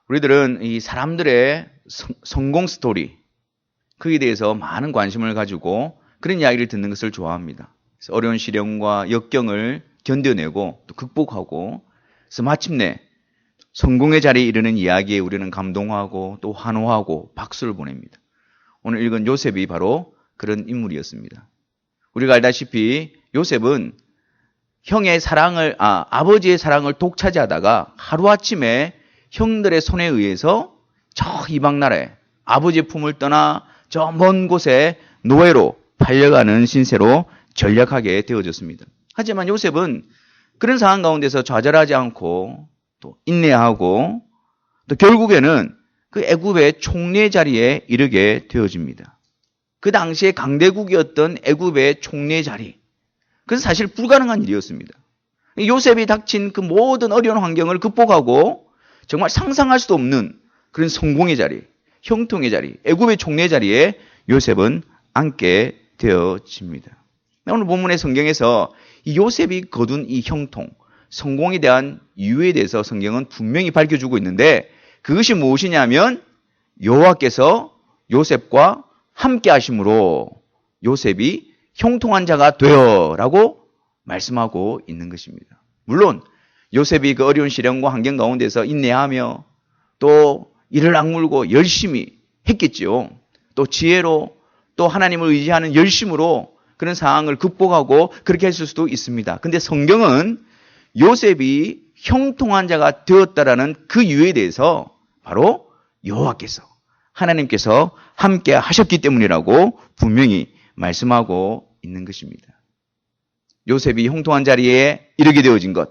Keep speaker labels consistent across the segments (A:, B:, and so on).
A: 우리들은 이 사람들의 성공 스토리, 그에 대해서 많은 관심을 가지고 그런 이야기를 듣는 것을 좋아합니다. 그래서 어려운 시련과 역경을 견뎌내고 또 극복하고, 그래서 마침내 성공의 자리에 이르는 이야기에 우리는 감동하고 또 환호하고 박수를 보냅니다. 오늘 읽은 요셉이 바로 그런 인물이었습니다. 우리가 알다시피 요셉은 아버지의 사랑을 독차지하다가 하루아침에 형들의 손에 의해서 저 이방 나라에 아버지의 품을 떠나 저 먼 곳에 노예로 팔려가는 신세로 전락하게 되어졌습니다. 하지만 요셉은 그런 상황 가운데서 좌절하지 않고 또 인내하고 또 결국에는 그 애굽의 총리 자리에 이르게 되어집니다. 그 당시에 강대국이었던 애굽의 총리 자리, 그건 사실 불가능한 일이었습니다. 요셉이 닥친 그 모든 어려운 환경을 극복하고 정말 상상할 수도 없는 그런 성공의 자리, 형통의 자리, 애굽의 총리 자리에 요셉은 앉게 되어집니다. 오늘 본문의 성경에서 이 요셉이 거둔 이 형통, 성공에 대한 이유에 대해서 성경은 분명히 밝혀주고 있는데, 그것이 무엇이냐면 여호와께서 요셉과 함께 하심으로 요셉이 형통한 자가 되어라고 말씀하고 있는 것입니다. 물론 요셉이 그 어려운 시련과 환경 가운데서 인내하며 또 이를 악물고 열심히 했겠지요. 또 지혜로 또 하나님을 의지하는 열심으로 그런 상황을 극복하고 그렇게 했을 수도 있습니다. 근데 성경은 요셉이 형통한 자가 되었다라는 그 이유에 대해서 바로 여호와께서, 하나님께서 함께 하셨기 때문이라고 분명히 말씀하고 있는 것입니다. 요셉이 형통한 자리에 이르게 되어진 것,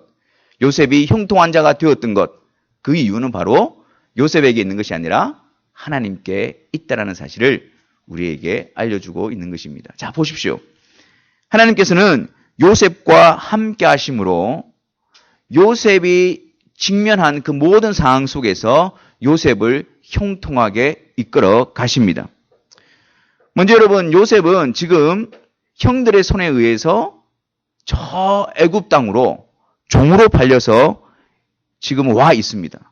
A: 요셉이 형통한 자가 되었던 것, 그 이유는 바로 요셉에게 있는 것이 아니라 하나님께 있다라는 사실을 우리에게 알려주고 있는 것입니다. 자, 보십시오. 하나님께서는 요셉과 함께 하심으로 요셉이 직면한 그 모든 상황 속에서 요셉을 형통하게 이끌어 가십니다. 먼저 여러분, 요셉은 지금 형들의 손에 의해서 저 애굽 땅으로 종으로 팔려서 지금 와 있습니다.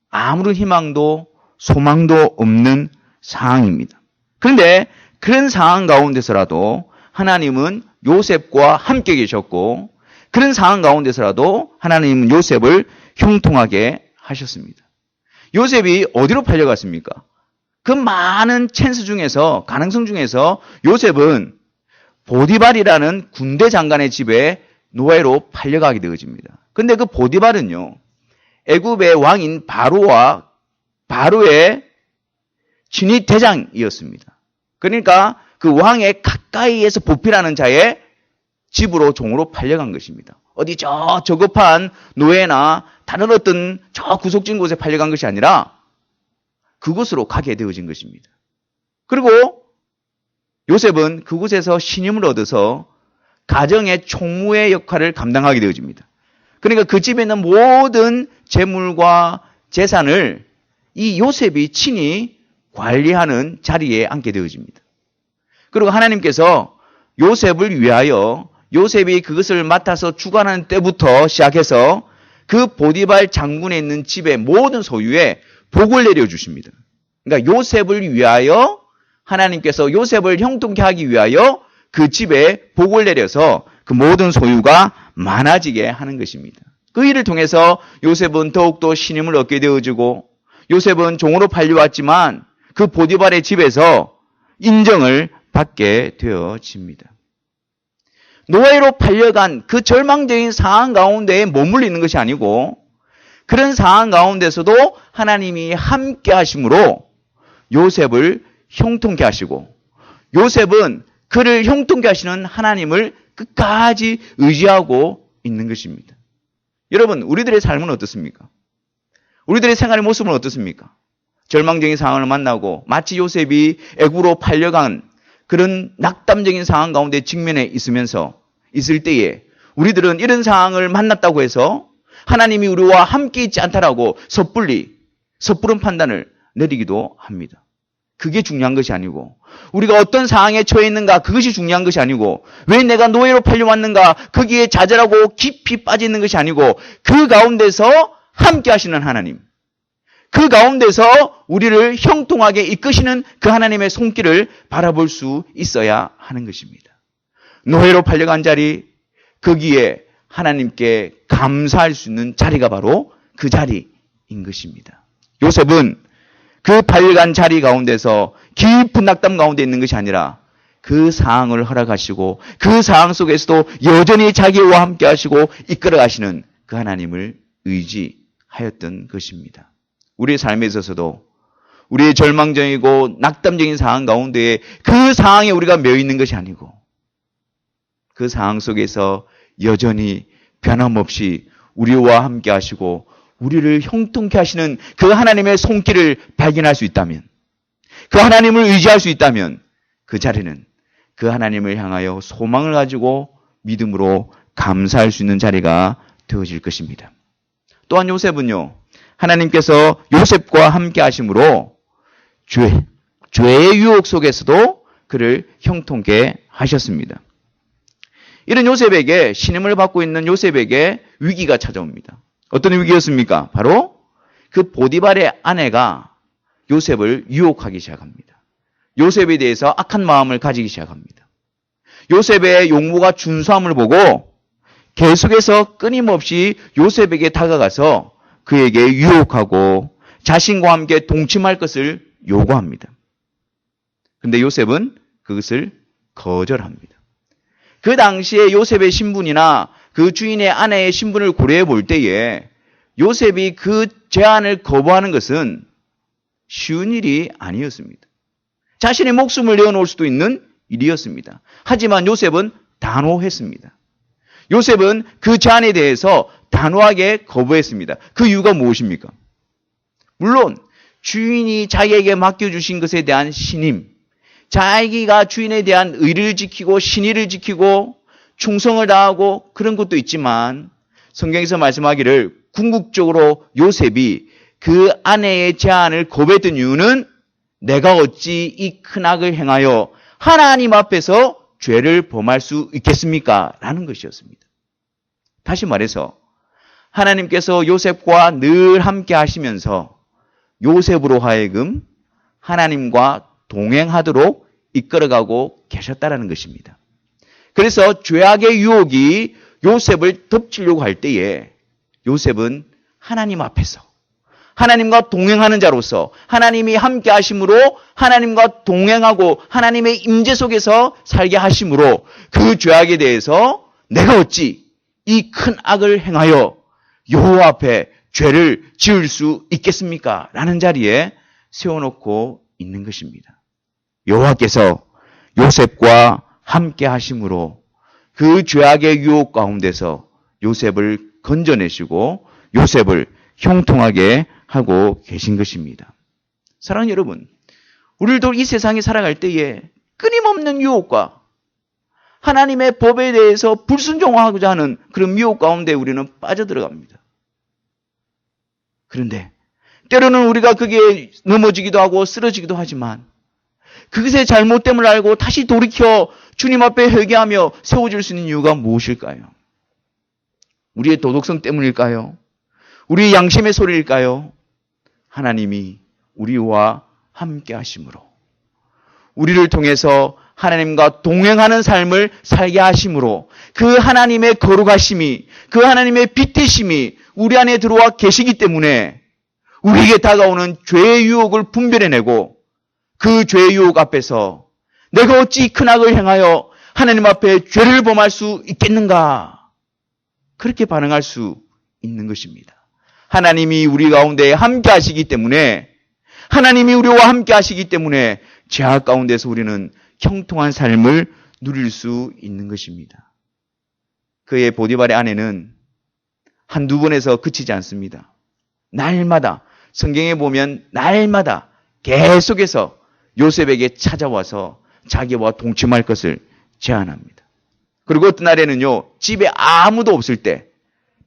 A: 아무런 희망도 소망도 없는 상황입니다. 그런데 그런 상황 가운데서라도 하나님은 요셉과 함께 계셨고, 그런 상황 가운데서라도 하나님은 요셉을 형통하게 하셨습니다. 요셉이 어디로 팔려갔습니까? 그 많은 찬스 중에서, 가능성 중에서 요셉은 보디발이라는 군대 장관의 집에 노예로 팔려가게 되어집니다. 근데 그 보디발은요, 애굽의 왕인 바로의 친위 대장이었습니다. 그러니까 그 왕의 가까이에서 보필하는 자의 집으로 종으로 팔려간 것입니다. 어디 저 저급한 노예나 다른 어떤 저 구속진 곳에 팔려간 것이 아니라 그곳으로 가게 되어진 것입니다. 그리고 요셉은 그곳에서 신임을 얻어서 가정의 총무의 역할을 감당하게 되어집니다. 그러니까 그 집에 있는 모든 재물과 재산을 이 요셉이 친히 관리하는 자리에 앉게 되어집니다. 그리고 하나님께서 요셉을 위하여 요셉이 그것을 맡아서 주관하는 때부터 시작해서 그 보디발 장군에 있는 집의 모든 소유에 복을 내려주십니다. 그러니까 요셉을 위하여 하나님께서 요셉을 형통케 하기 위하여 그 집에 복을 내려서 그 모든 소유가 많아지게 하는 것입니다. 그 일을 통해서 요셉은 더욱더 신임을 얻게 되어지고, 요셉은 종으로 팔려왔지만 그 보디발의 집에서 인정을 받게 되어집니다. 노예로 팔려간 그 절망적인 상황 가운데에 머물러 있는 것이 아니고, 그런 상황 가운데서도 하나님이 함께 하심으로 요셉을 형통케 하시고, 요셉은 그를 형통케 하시는 하나님을 끝까지 의지하고 있는 것입니다. 여러분, 우리들의 삶은 어떻습니까? 우리들의 생활의 모습은 어떻습니까? 절망적인 상황을 만나고 마치 요셉이 애굽으로 팔려간 그런 낙담적인 상황 가운데 직면해 있을 때에 우리들은 이런 상황을 만났다고 해서 하나님이 우리와 함께 있지 않다라고 섣부른 판단을 내리기도 합니다. 그게 중요한 것이 아니고, 우리가 어떤 상황에 처해 있는가, 그것이 중요한 것이 아니고, 왜 내가 노예로 팔려왔는가, 거기에 좌절하고 깊이 빠져 있는 것이 아니고, 그 가운데서 함께 하시는 하나님, 그 가운데서 우리를 형통하게 이끄시는 그 하나님의 손길을 바라볼 수 있어야 하는 것입니다. 노예로 팔려간 자리, 거기에 하나님께 감사할 수 있는 자리가 바로 그 자리인 것입니다. 요셉은 그 팔려간 자리 가운데서 깊은 낙담 가운데 있는 것이 아니라 그 상황을 허락하시고 그 상황 속에서도 여전히 자기와 함께 하시고 이끌어 가시는 그 하나님을 의지하였던 것입니다. 우리의 삶에 있어서도 우리의 절망적이고 낙담적인 상황 가운데에 그 상황에 우리가 매여 있는 것이 아니고 그 상황 속에서 여전히 변함없이 우리와 함께 하시고 우리를 형통케 하시는 그 하나님의 손길을 발견할 수 있다면, 그 하나님을 의지할 수 있다면 그 자리는 그 하나님을 향하여 소망을 가지고 믿음으로 감사할 수 있는 자리가 되어질 것입니다. 또한 요셉은요, 하나님께서 요셉과 함께 하심으로 죄의 유혹 속에서도 그를 형통케 하셨습니다. 이런 요셉에게, 신임을 받고 있는 요셉에게 위기가 찾아옵니다. 어떤 위기였습니까? 바로 그 보디발의 아내가 요셉을 유혹하기 시작합니다. 요셉에 대해서 악한 마음을 가지기 시작합니다. 요셉의 용모가 준수함을 보고 계속해서 끊임없이 요셉에게 다가가서 그에게 유혹하고 자신과 함께 동침할 것을 요구합니다. 그런데 요셉은 그것을 거절합니다. 그 당시에 요셉의 신분이나 그 주인의 아내의 신분을 고려해 볼 때에 요셉이 그 제안을 거부하는 것은 쉬운 일이 아니었습니다. 자신의 목숨을 내어놓을 수도 있는 일이었습니다. 하지만 요셉은 단호했습니다. 요셉은 그 제안에 대해서 단호하게 거부했습니다. 그 이유가 무엇입니까? 물론 주인이 자기에게 맡겨주신 것에 대한 신임, 자기가 주인에 대한 의리를 지키고 신의를 지키고 충성을 다하고 그런 것도 있지만 성경에서 말씀하기를 궁극적으로 요셉이 그 아내의 제안을 거부했던 이유는 내가 어찌 이 큰 악을 행하여 하나님 앞에서 죄를 범할 수 있겠습니까? 라는 것이었습니다. 다시 말해서 하나님께서 요셉과 늘 함께 하시면서 요셉으로 하여금 하나님과 동행하도록 이끌어가고 계셨다는 것입니다. 그래서 죄악의 유혹이 요셉을 덮치려고 할 때에 요셉은 하나님 앞에서 하나님과 동행하는 자로서 하나님이 함께 하심으로 하나님과 동행하고 하나님의 임재 속에서 살게 하심으로 그 죄악에 대해서 내가 어찌 이 큰 악을 행하여 여호와 앞에 죄를 지을 수 있겠습니까? 라는 자리에 세워놓고 있는 것입니다. 여호와께서 요셉과 함께 하심으로 그 죄악의 유혹 가운데서 요셉을 건져내시고 요셉을 형통하게 하고 계신 것입니다. 사랑하는 여러분, 우리도 이 세상에 살아갈 때에 끊임없는 유혹과 하나님의 법에 대해서 불순종하고자 하는 그런 유혹 가운데 우리는 빠져들어갑니다. 그런데 때로는 우리가 그게 넘어지기도 하고 쓰러지기도 하지만 그것의 잘못됨을 알고 다시 돌이켜 주님 앞에 회개하며 세워질 수 있는 이유가 무엇일까요? 우리의 도덕성 때문일까요? 우리의 양심의 소리일까요? 하나님이 우리와 함께 하심으로 우리를 통해서 하나님과 동행하는 삶을 살게 하심으로 그 하나님의 거룩하심이 그 하나님의 빛되심이 우리 안에 들어와 계시기 때문에 우리에게 다가오는 죄의 유혹을 분별해내고 그 죄의 유혹 앞에서 내가 어찌 큰 악을 행하여 하나님 앞에 죄를 범할 수 있겠는가? 그렇게 반응할 수 있는 것입니다. 하나님이 우리 가운데 함께 하시기 때문에 하나님이 우리와 함께 하시기 때문에 죄악 가운데서 우리는 형통한 삶을 누릴 수 있는 것입니다. 그의 보디발의 아내는 한두 번에서 그치지 않습니다. 날마다 성경에 보면 날마다 계속해서 요셉에게 찾아와서 자기와 동침할 것을 제안합니다. 그리고 어떤 날에는요, 집에 아무도 없을 때,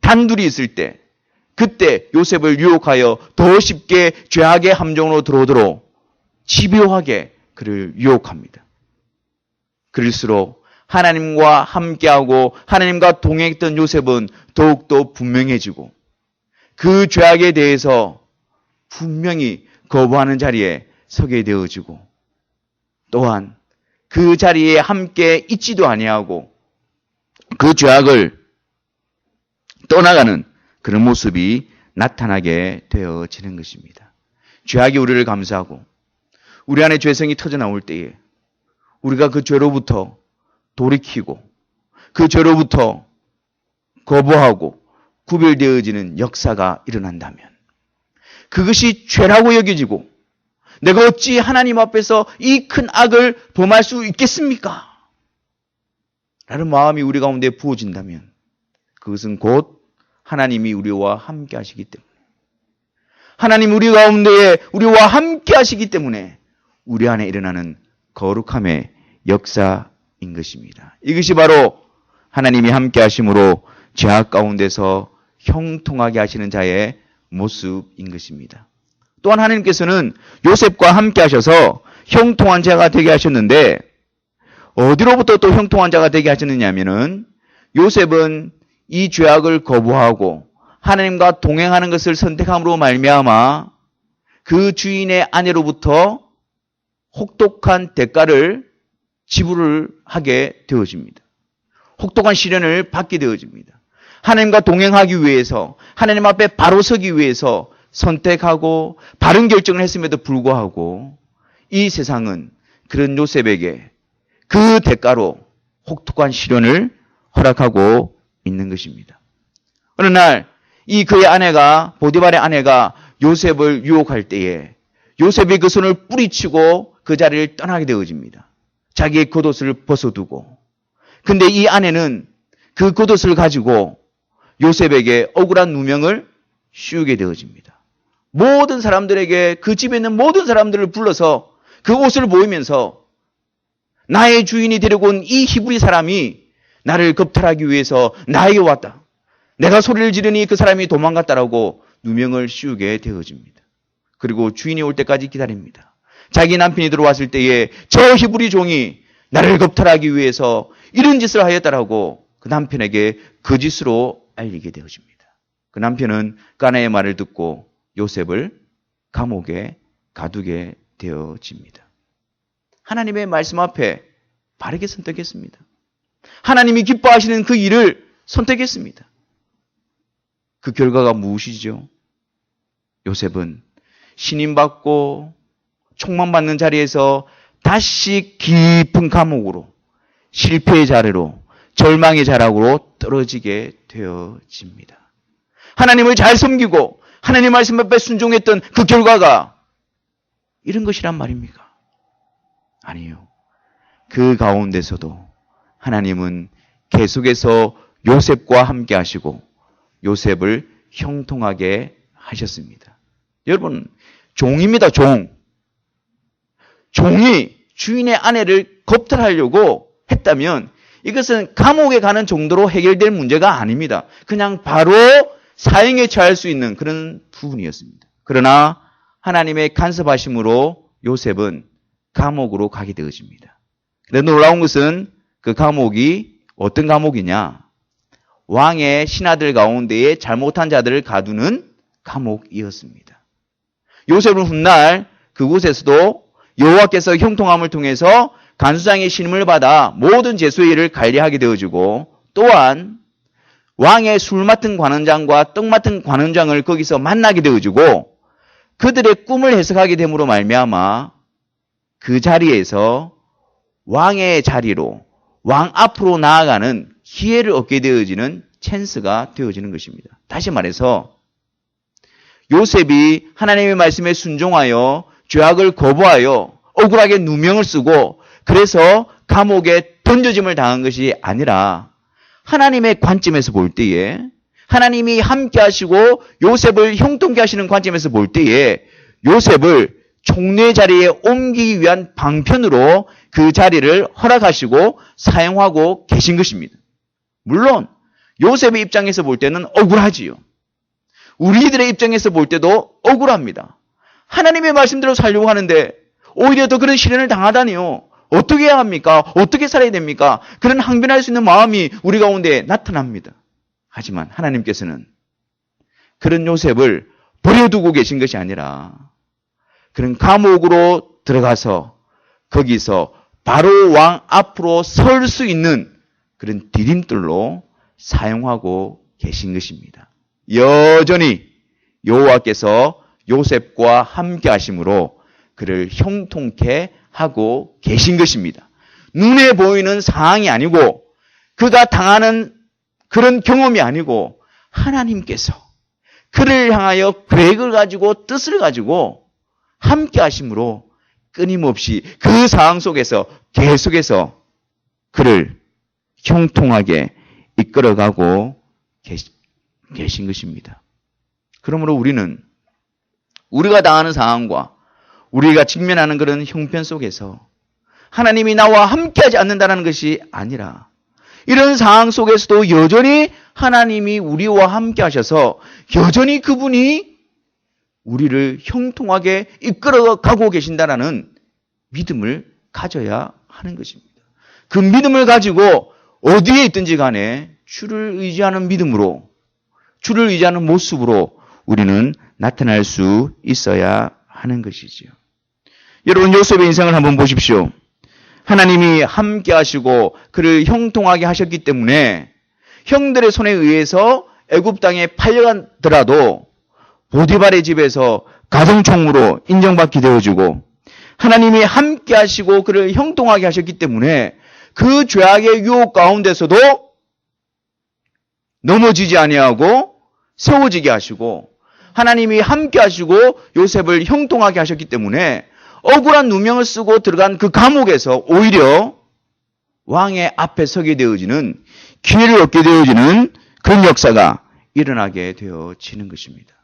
A: 단둘이 있을 때, 그때 요셉을 유혹하여 더 쉽게 죄악의 함정으로 들어오도록 집요하게 그를 유혹합니다. 그럴수록 하나님과 함께하고 하나님과 동행했던 요셉은 더욱더 분명해지고 그 죄악에 대해서 분명히 거부하는 자리에 서게 되어지고 또한 그 자리에 함께 있지도 아니하고 그 죄악을 떠나가는 그런 모습이 나타나게 되어지는 것입니다. 죄악이 우리를 감싸고 우리 안에 죄성이 터져 나올 때에 우리가 그 죄로부터 돌이키고 그 죄로부터 거부하고 구별되어지는 역사가 일어난다면 그것이 죄라고 여겨지고 내가 어찌 하나님 앞에서 이 큰 악을 범할 수 있겠습니까? 라는 마음이 우리 가운데 부어진다면 그것은 곧 하나님이 우리와 함께 하시기 때문에 하나님 우리 가운데에 우리와 함께 하시기 때문에 우리 안에 일어나는 거룩함의 역사인 것입니다. 이것이 바로 하나님이 함께 하심으로 죄악 가운데서 형통하게 하시는 자의 모습인 것입니다. 또한 하나님께서는 요셉과 함께 하셔서 형통한 자가 되게 하셨는데 어디로부터 또 형통한 자가 되게 하셨느냐면은 요셉은 이 죄악을 거부하고 하나님과 동행하는 것을 선택함으로 말미암아 그 주인의 아내로부터 혹독한 대가를 지불을 하게 되어집니다. 혹독한 시련을 받게 되어집니다. 하나님과 동행하기 위해서 하나님 앞에 바로 서기 위해서 선택하고 바른 결정을 했음에도 불구하고 이 세상은 그런 요셉에게 그 대가로 혹독한 시련을 허락하고 있는 것입니다. 어느 날 이 그의 아내가 보디발의 아내가 요셉을 유혹할 때에 요셉이 그 손을 뿌리치고 그 자리를 떠나게 되어집니다. 자기의 겉옷을 벗어두고 근데 이 아내는 그 겉옷을 가지고 요셉에게 억울한 누명을 씌우게 되어집니다. 모든 사람들에게 그 집에 있는 모든 사람들을 불러서 그 옷을 보이면서 나의 주인이 데리고 온 이 히브리 사람이 나를 겁탈하기 위해서 나에게 왔다. 내가 소리를 지르니 그 사람이 도망갔다라고 누명을 씌우게 되어집니다. 그리고 주인이 올 때까지 기다립니다. 자기 남편이 들어왔을 때에 저 히브리 종이 나를 겁탈하기 위해서 이런 짓을 하였다라고 그 남편에게 거짓으로 알리게 되어집니다. 그 남편은 그 아내의 말을 듣고 요셉을 감옥에 가두게 되어집니다. 하나님의 말씀 앞에 바르게 선택했습니다. 하나님이 기뻐하시는 그 일을 선택했습니다. 그 결과가 무엇이죠? 요셉은 신임받고 총망받는 자리에서 다시 깊은 감옥으로 실패의 자리로 절망의 자락으로 떨어지게 되어집니다. 하나님을 잘 섬기고 하나님 말씀 앞에 순종했던 그 결과가 이런 것이란 말입니까? 아니요. 그 가운데서도 하나님은 계속해서 요셉과 함께 하시고 요셉을 형통하게 하셨습니다. 여러분, 종입니다, 종. 종이 주인의 아내를 겁탈하려고 했다면 이것은 감옥에 가는 정도로 해결될 문제가 아닙니다. 그냥 바로 사형에 처할 수 있는 그런 부분이었습니다. 그러나 하나님의 간섭하심으로 요셉은 감옥으로 가게 되어집니다. 그런데 놀라운 것은 그 감옥이 어떤 감옥이냐? 왕의 신하들 가운데에 잘못한 자들을 가두는 감옥이었습니다. 요셉은 훗날 그곳에서도 여호와께서 형통함을 통해서 간수장의 신임을 받아 모든 제수의 일을 관리하게 되어지고 또한 왕의 술 맡은 관원장과 떡 맡은 관원장을 거기서 만나게 되어지고 그들의 꿈을 해석하게 됨으로 말미암아 그 자리에서 왕의 자리로 왕 앞으로 나아가는 기회를 얻게 되어지는 찬스가 되어지는 것입니다. 다시 말해서 요셉이 하나님의 말씀에 순종하여 죄악을 거부하여 억울하게 누명을 쓰고 그래서 감옥에 던져짐을 당한 것이 아니라 하나님의 관점에서 볼 때에 하나님이 함께 하시고 요셉을 형통케 하시는 관점에서 볼 때에 요셉을 총리의 자리에 옮기기 위한 방편으로 그 자리를 허락하시고 사용하고 계신 것입니다. 물론 요셉의 입장에서 볼 때는 억울하지요. 우리들의 입장에서 볼 때도 억울합니다. 하나님의 말씀대로 살려고 하는데 오히려 더 그런 시련을 당하다니요. 어떻게 해야 합니까? 어떻게 살아야 됩니까? 그런 항변할 수 있는 마음이 우리 가운데 나타납니다. 하지만 하나님께서는 그런 요셉을 버려두고 계신 것이 아니라 그런 감옥으로 들어가서 거기서 바로 왕 앞으로 설 수 있는 그런 디딤돌로 사용하고 계신 것입니다. 여전히 여호와께서 요셉과 함께 하심으로 그를 형통케 하고 계신 것입니다. 눈에 보이는 상황이 아니고 그가 당하는 그런 경험이 아니고 하나님께서 그를 향하여 계획을 가지고 뜻을 가지고 함께 하심으로 끊임없이 그 상황 속에서 계속해서 그를 형통하게 이끌어가고 계신 것입니다. 그러므로 우리는 우리가 당하는 상황과 우리가 직면하는 그런 형편 속에서 하나님이 나와 함께하지 않는다는 것이 아니라 이런 상황 속에서도 여전히 하나님이 우리와 함께 하셔서 여전히 그분이 우리를 형통하게 이끌어가고 계신다는 믿음을 가져야 하는 것입니다. 그 믿음을 가지고 어디에 있든지 간에 주를 의지하는 믿음으로, 주를 의지하는 모습으로 우리는 나타날 수 있어야 하는 것이지요. 여러분, 요셉의 인생을 한번 보십시오. 하나님이 함께 하시고 그를 형통하게 하셨기 때문에 형들의 손에 의해서 애굽 땅에 팔려가더라도 보디발의 집에서 가정총무로 인정받게 되어지고 하나님이 함께 하시고 그를 형통하게 하셨기 때문에 그 죄악의 유혹 가운데서도 넘어지지 아니하고 세워지게 하시고 하나님이 함께 하시고 요셉을 형통하게 하셨기 때문에 억울한 누명을 쓰고 들어간 그 감옥에서 오히려 왕의 앞에 서게 되어지는 기회를 얻게 되어지는 그런 역사가 일어나게 되어지는 것입니다.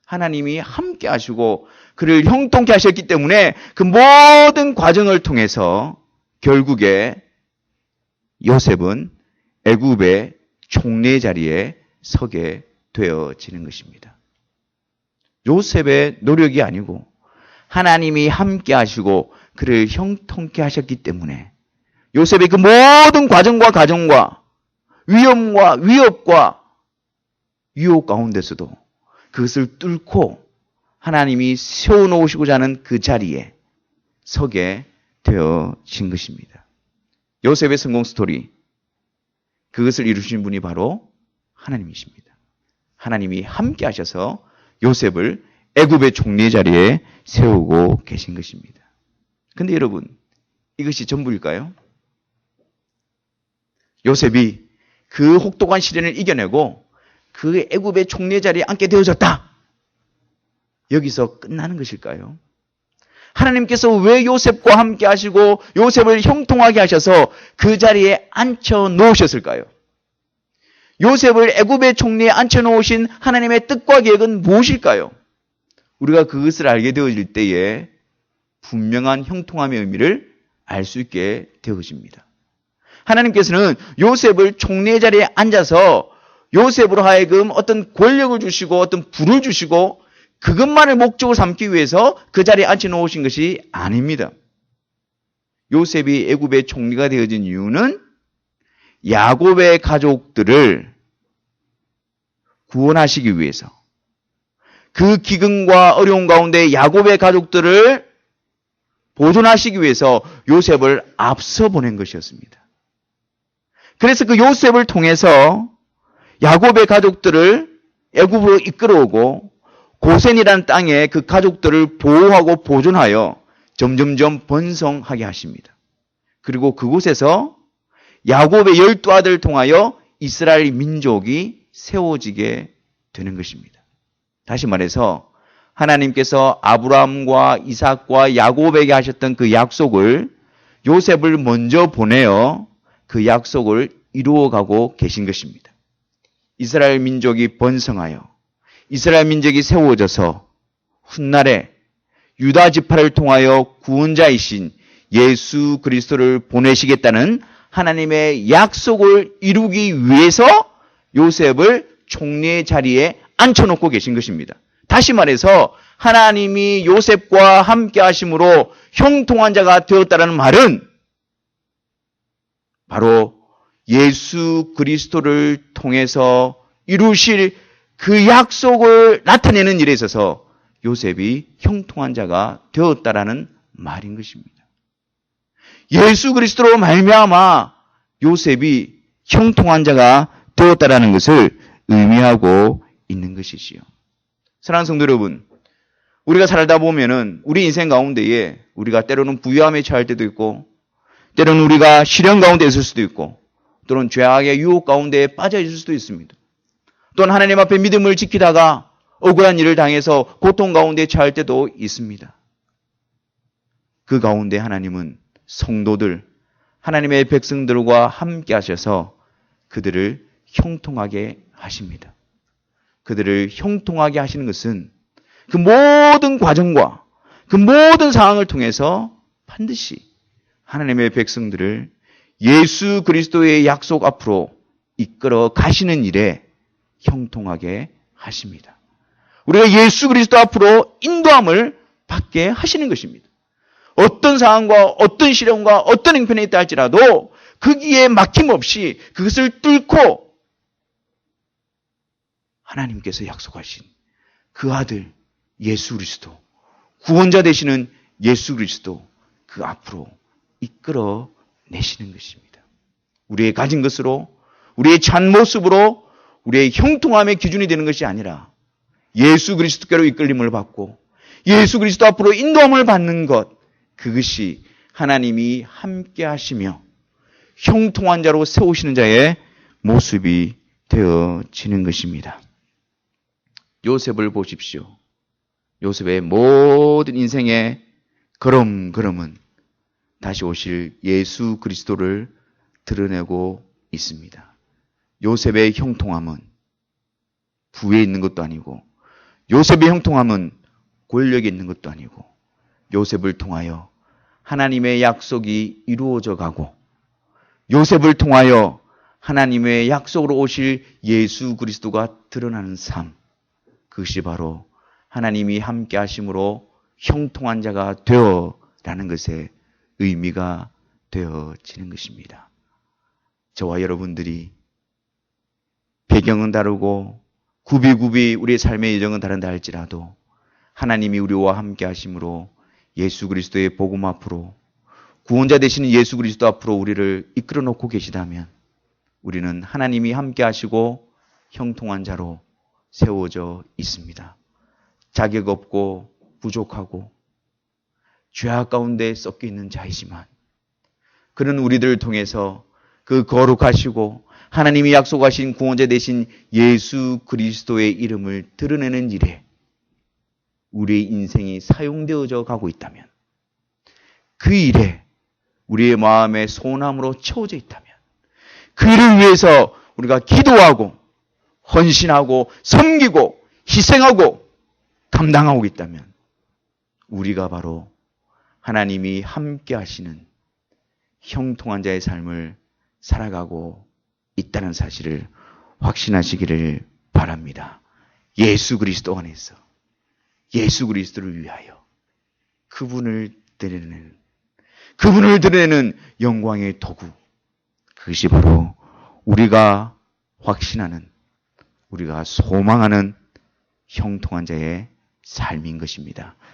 A: 하나님이 함께 하시고 그를 형통케 하셨기 때문에 그 모든 과정을 통해서 결국에 요셉은 애굽의 총리 자리에 서게 되어지는 것입니다. 요셉의 노력이 아니고 하나님이 함께 하시고 그를 형통케 하셨기 때문에 요셉의 그 모든 과정과 가정과 위험과 위협과 유혹 가운데서도 그것을 뚫고 하나님이 세워놓으시고자 하는 그 자리에 서게 되어진 것입니다. 요셉의 성공 스토리, 그것을 이루신 분이 바로 하나님이십니다. 하나님이 함께 하셔서 요셉을 애굽의 총리 자리에 세우고 계신 것입니다. 근데 여러분, 이것이 전부일까요? 요셉이 그 혹독한 시련을 이겨내고 그 애굽의 총리 자리에 앉게 되어졌다. 여기서 끝나는 것일까요? 하나님께서 왜 요셉과 함께 하시고 요셉을 형통하게 하셔서 그 자리에 앉혀 놓으셨을까요? 요셉을 애굽의 총리에 앉혀 놓으신 하나님의 뜻과 계획은 무엇일까요? 우리가 그것을 알게 되어질 때에 분명한 형통함의 의미를 알 수 있게 되어집니다. 하나님께서는 요셉을 총리의 자리에 앉아서 요셉으로 하여금 어떤 권력을 주시고 어떤 부를 주시고 그것만을 목적으로 삼기 위해서 그 자리에 앉혀 놓으신 것이 아닙니다. 요셉이 애굽의 총리가 되어진 이유는 야곱의 가족들을 구원하시기 위해서, 그 기근과 어려운 가운데 야곱의 가족들을 보존하시기 위해서 요셉을 앞서 보낸 것이었습니다. 그래서 그 요셉을 통해서 야곱의 가족들을 애굽으로 이끌어오고 고센이라는 땅에 그 가족들을 보호하고 보존하여 점점점 번성하게 하십니다. 그리고 그곳에서 야곱의 12아들을 통하여 이스라엘 민족이 세워지게 되는 것입니다. 다시 말해서 하나님께서 아브라함과 이삭과 야곱에게 하셨던 그 약속을 요셉을 먼저 보내어 그 약속을 이루어가고 계신 것입니다. 이스라엘 민족이 번성하여 이스라엘 민족이 세워져서 훗날에 유다 지파를 통하여 구원자이신 예수 그리스도를 보내시겠다는 하나님의 약속을 이루기 위해서 요셉을 총리의 자리에 앉혀놓고 계신 것입니다. 다시 말해서 하나님이 요셉과 함께 하심으로 형통한 자가 되었다는 말은 바로 예수 그리스도를 통해서 이루실 그 약속을 나타내는 일에 있어서 요셉이 형통한 자가 되었다라는 말인 것입니다. 예수 그리스도로 말미암아 요셉이 형통한 자가 되었다라는 것을 의미하고 있는 것이지요. 사랑하는 성도 여러분, 우리가 살다 보면은 우리 인생 가운데에 우리가 때로는 부유함에 처할 때도 있고, 때로는 우리가 시련 가운데 있을 수도 있고, 또는 죄악의 유혹 가운데 빠져 있을 수도 있습니다. 또는 하나님 앞에 믿음을 지키다가 억울한 일을 당해서 고통 가운데 처할 때도 있습니다. 그 가운데 하나님은 성도들, 하나님의 백성들과 함께 하셔서 그들을 형통하게 하십니다. 그들을 형통하게 하시는 것은 그 모든 과정과 그 모든 상황을 통해서 반드시 하나님의 백성들을 예수 그리스도의 약속 앞으로 이끌어 가시는 일에 형통하게 하십니다. 우리가 예수 그리스도 앞으로 인도함을 받게 하시는 것입니다. 어떤 상황과 어떤 시련과 어떤 형편에 있다 할지라도 거기에 막힘없이 그것을 뚫고 하나님께서 약속하신 그 아들 예수 그리스도, 구원자 되시는 예수 그리스도 그 앞으로 이끌어 내시는 것입니다. 우리의 가진 것으로, 우리의 찬 모습으로 우리의 형통함의 기준이 되는 것이 아니라 예수 그리스도께로 이끌림을 받고 예수 그리스도 앞으로 인도함을 받는 것, 그것이 하나님이 함께 하시며 형통한 자로 세우시는 자의 모습이 되어지는 것입니다. 요셉을 보십시오. 요셉의 모든 인생의 걸음걸음은 다시 오실 예수 그리스도를 드러내고 있습니다. 요셉의 형통함은 부에 있는 것도 아니고, 요셉의 형통함은 권력에 있는 것도 아니고, 요셉을 통하여 하나님의 약속이 이루어져 가고, 요셉을 통하여 하나님의 약속으로 오실 예수 그리스도가 드러나는 삶, 그것이 바로 하나님이 함께 하심으로 형통한 자가 되어라는 것의 의미가 되어지는 것입니다. 저와 여러분들이 배경은 다르고 굽이굽이 우리의 삶의 여정은 다른다 할지라도 하나님이 우리와 함께 하심으로 예수 그리스도의 복음 앞으로, 구원자 되시는 예수 그리스도 앞으로 우리를 이끌어 놓고 계시다면 우리는 하나님이 함께 하시고 형통한 자로 세워져 있습니다. 자격 없고 부족하고 죄악 가운데 섞여 있는 자이지만 그는 우리들을 통해서 그 거룩하시고 하나님이 약속하신 구원자 되신 예수 그리스도의 이름을 드러내는 일에 우리의 인생이 사용되어져 가고 있다면, 그 일에 우리의 마음에 소원함으로 채워져 있다면, 그 일을 위해서 우리가 기도하고 헌신하고 섬기고 희생하고 감당하고 있다면 우리가 바로 하나님이 함께 하시는 형통한 자의 삶을 살아가고 있다는 사실을 확신하시기를 바랍니다. 예수 그리스도 안에서 예수 그리스도를 위하여 그분을 드러내는 영광의 도구, 그것이 바로 우리가 확신하는, 우리가 소망하는 형통한 자의 삶인 것입니다.